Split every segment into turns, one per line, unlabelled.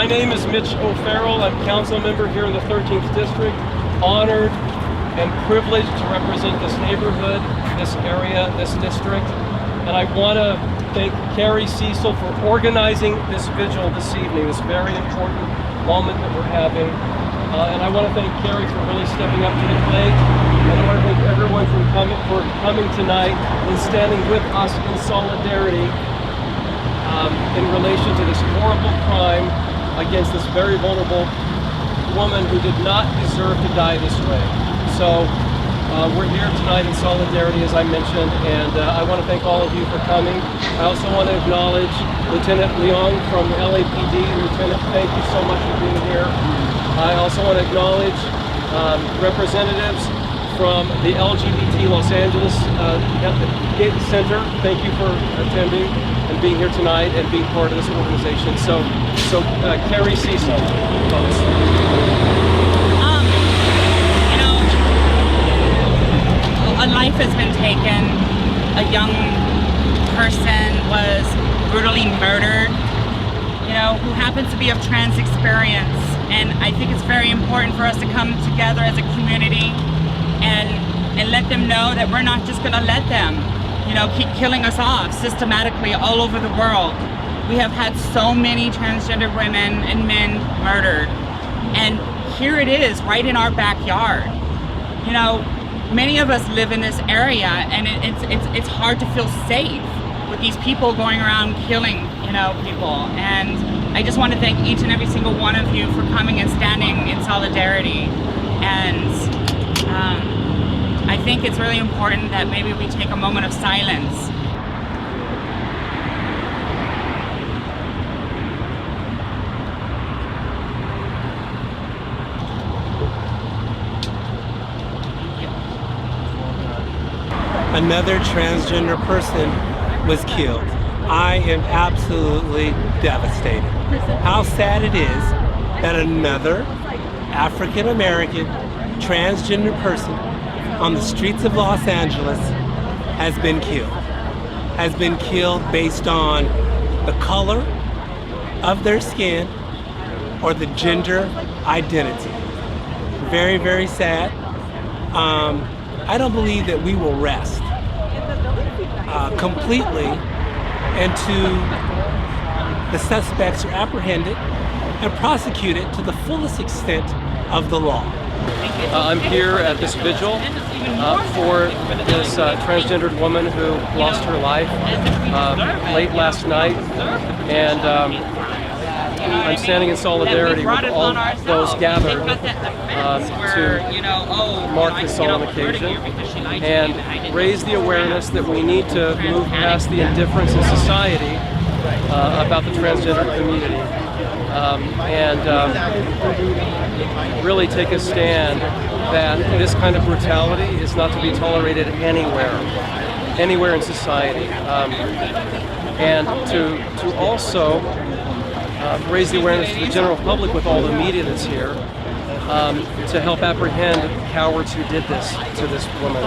My name is Mitch O'Farrell. I'm council member here in the 13th District. Honored and privileged to represent this neighborhood, this area, this district. And I want to thank Carrie Cecil for organizing this vigil this evening, this very important moment that we're having. And I want to thank Carrie for really stepping up to the plate. And I want to thank everyone for coming tonight and standing with us in solidarity in relation to this horrible crime against this very vulnerable woman who did not deserve to die this way. So we're here tonight in solidarity, as I mentioned, and I want to thank all of you for coming. I also want to acknowledge Lieutenant Leong from the LAPD. Lieutenant, thank you so much for being here. I also want to acknowledge representatives from the LGBT Los Angeles Center. Thank you for attending and being here tonight and being part of this organization. So Carrie Cecil, folks.
A life has been taken. A young person was brutally murdered, who happens to be of trans experience. And I think it's very important for us to come together as a community and let them know that we're not just gonna let them, keep killing us off systematically all over the world. We have had so many transgender women and men murdered. And here it is, right in our backyard. Many of us live in this area, and it's hard to feel safe with these people going around killing, people. And I just want to thank each and every single one of you for coming and standing in solidarity. And I think it's really important that maybe we take a moment of silence.
Another transgender person was killed. I am absolutely devastated. How sad it is that another African American transgender person on the streets of Los Angeles has been killed. Has been killed based on the color of their skin or the gender identity. Very, very sad. I don't believe that we will rest completely until the suspects are apprehended and prosecuted to the fullest extent of the law.
I'm here at this vigil for this transgendered woman who lost her life late last night, and I'm standing in solidarity with all those gathered to mark this solemn occasion and raise the awareness that we need to move past the indifference in society about the transgender community and really take a stand that this kind of brutality is not to be tolerated anywhere in society, and to also raise the awareness to the general public with all the media that's here to help apprehend cowards who did this to this woman.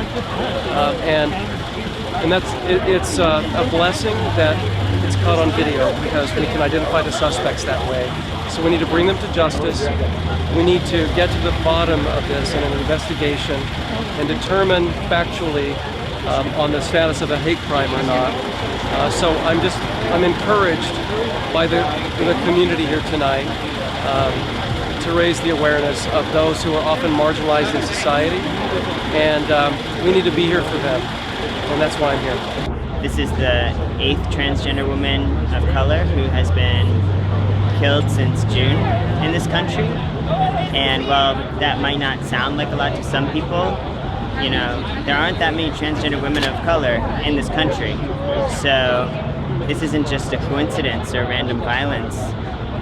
And it's a blessing that it's caught on video because we can identify the suspects that way. So we need to bring them to justice. We need to get to the bottom of this in an investigation and determine factually on the status of a hate crime or not. So I'm encouraged by the community here tonight to raise the awareness of those who are often marginalized in society, and we need to be here for them, and that's why I'm here.
This is the 8th transgender woman of color who has been killed since June in this country, and while that might not sound like a lot to some people, there aren't that many transgender women of color in this country. So this isn't just a coincidence or random violence.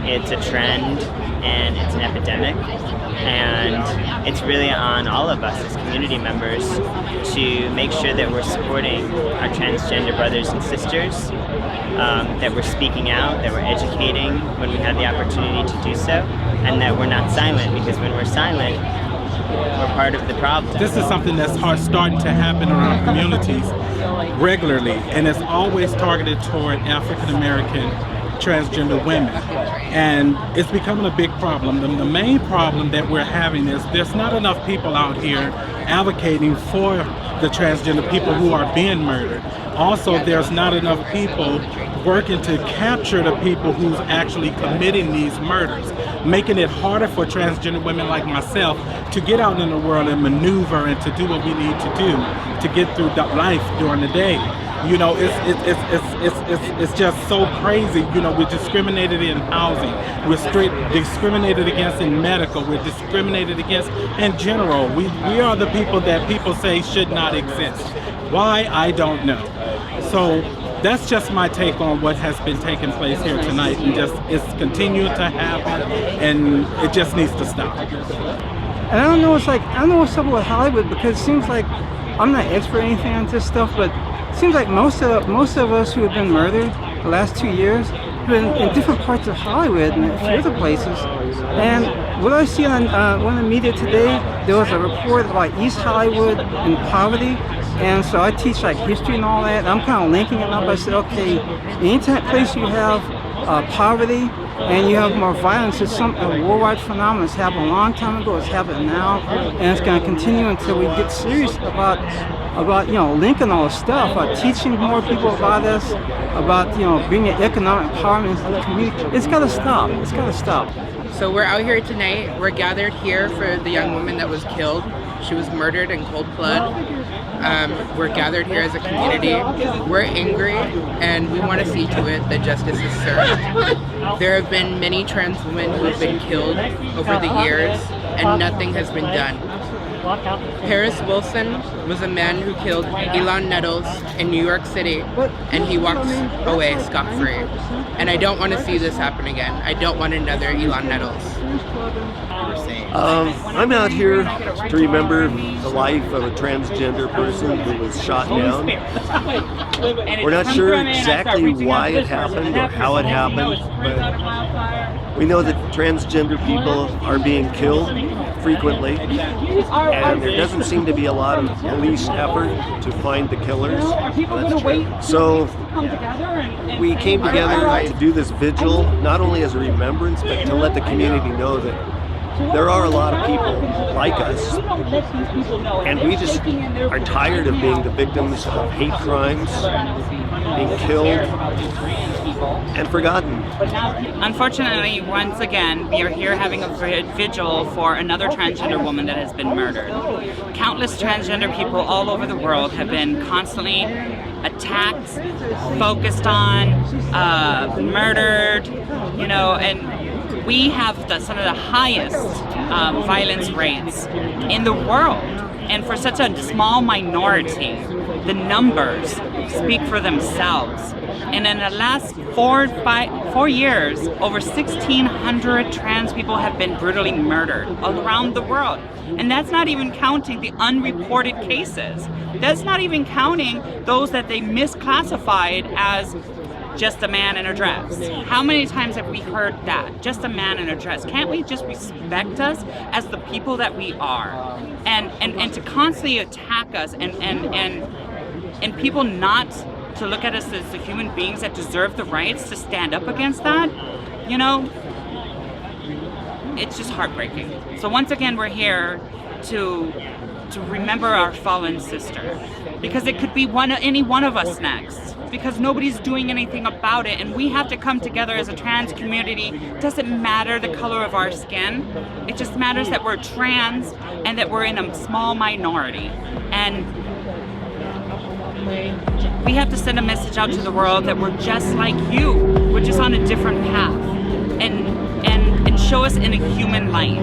It's a trend and it's an epidemic, and it's really on all of us as community members to make sure that we're supporting our transgender brothers and sisters, that we're speaking out, that we're educating when we have the opportunity to do so, and that we're not silent, because when we're silent, we're part of the problem.
This is something that's starting to happen in our communities regularly, and it's always targeted toward African American transgender women, and it's becoming a big problem. The main problem that we're having is there's not enough people out here advocating for the transgender people who are being murdered. Also, there's not enough people working to capture the people who's actually committing these murders, making it harder for transgender women like myself to get out in the world and maneuver and to do what we need to do to get through life during the day. You know, it's just so crazy. You know, we're discriminated in housing, we're discriminated against in medical, we're discriminated against in general. We are the people that people say should not exist. Why, I don't know. So that's just my take on what has been taking place here tonight, and just it's continuing to happen, and it just needs to stop.
And I don't know, I don't know what's up with Hollywood, because it seems like, I'm not expert or anything on this stuff, but it seems like most of us who have been murdered the last 2 years have been in different parts of Hollywood and a few other places. And what I see on one of the media today, there was a report about East Hollywood and poverty. And so I teach like history and all that. And I'm kind of linking it up. I said, okay, any place you have poverty and you have more violence, it's a worldwide phenomenon. It's happened a long time ago. It's happening now, and it's going to continue until we get serious about you know, linking all this stuff, about teaching more people about this, about, you know, bringing economic empowerment into the community. It's got to stop. It's got to stop.
So we're out here tonight. We're gathered here for the young woman that was killed. She was murdered in cold blood. We're gathered here as a community. We're angry, and we want to see to it that justice is served. There have been many trans women who have been killed over the years, and nothing has been done. Paris Wilson was a man who killed Elon Nettles in New York City, and he walks away scot-free. And I don't want to see this happen again. I don't want another Elon Nettles.
I'm out here to remember the life of a transgender person who was shot down. We're not sure exactly why it happened or how it happened, but we know that transgender people are being killed frequently, and there doesn't seem to be a lot of police effort to find the killers. So we came together to do this vigil, not only as a remembrance, but to let the community know that there are a lot of people like us, and we just are tired of being the victims of hate crimes, being killed and forgotten.
Unfortunately, once again, we are here having a vigil for another transgender woman that has been murdered. Countless transgender people all over the world have been constantly attacked, focused on, murdered, you know, and we have some of the highest violence rates in the world. And for such a small minority, the numbers speak for themselves. And in the last 4 years, over 1,600 trans people have been brutally murdered all around the world. And that's not even counting the unreported cases. That's not even counting those that they misclassified as just a man in a dress. How many times have we heard that? Just a man in a dress. Can't we just respect us as the people that we are? And to constantly attack us and people not to look at us as the human beings that deserve the rights to stand up against that, you know, it's just heartbreaking. So once again, we're here to remember our fallen sister, because it could be any one of us next, because nobody's doing anything about it, and we have to come together as a trans community. It doesn't matter the color of our skin, it just matters that we're trans and that we're in a small minority. And we have to send a message out to the world that we're just like you. We're just on a different path, and show us in a human light.